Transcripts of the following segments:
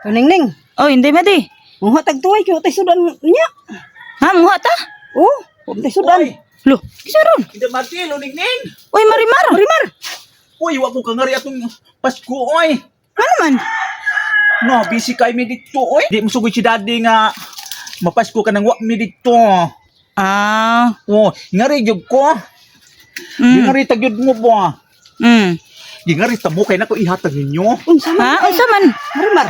Ningning. Oh, hindi madi. Muha tagtuway kyo tay sudan niya. Ha, muha ta? Oh, tay sudan. Lo, kisaron. Hindi mati, lunigning. Uy, Marimar. Marimar. Uy, wag ko kangari atong Pasko, oy. Ano man? No, busy kay mi dito, oy. Di mo sugod si daddy nga mapasko ka nang wak mi dito. Ah. Oh, ngari jud ko. Mm. Ngari tagyud mo ba? Mm. Ngari ta mo kay nako ihatag ninyo. Unsa man? Ha, unsa man? Marimar.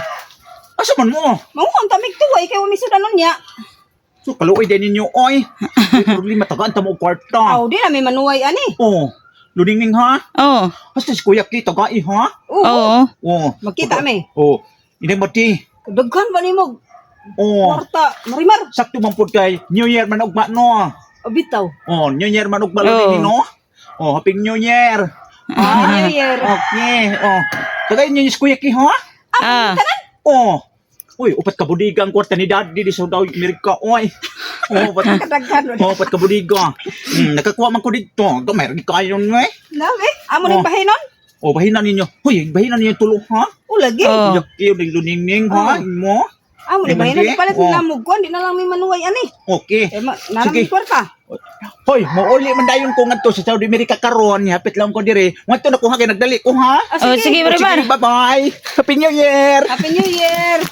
Asa man mo? Mao tamig tuway kay umi sudan niya. So kaluoy din ninyo, oy. May problema tagaan ta mo kwarta. Aw, di na may manuway ani. Oh, luningning ha? Oh. Hasta si kuya kita gai ha? Oo. Oh. Makita mi. Oh, hindi mati. Daghan ba nimo? Oh, Kwarta, Marimar. sakto man pud kay New Year man ugma no. Bitaw. Oh, New Year man ugma Oh. no. Oh, happy New Year. Ah, New Year. Okay. Oh. Tagay niyo si kuya ki ha? Ah. Oh. Uy, upat ka budiga ang kwarta ni daddy di sa daw Amerika, oy. Oh, upat Kadaghan. oh, upat ka budiga. Nakakuha man ko dito. Gamay rin kayo no eh. Love amo ning Oh. bahinon. Oh, bahinan ninyo. Hoy, bahinan ninyo tulo ha? O lagi. Oh. Yaki yung luningning ha? Mo? Amo ning Di man bahinon di? palit Oh. namog ko, di na lang may manuway ani. Okay. Nanami Sige. kwarta. Hoy, mauli man dayon ko ngadto sa Saudi America karon. Hapit lang ko dire. Ngadto na ko ha kay nagdali ko ha. Oh, sige, Oh, Marimar. sige, bye-bye. Happy New Year. Happy New Year.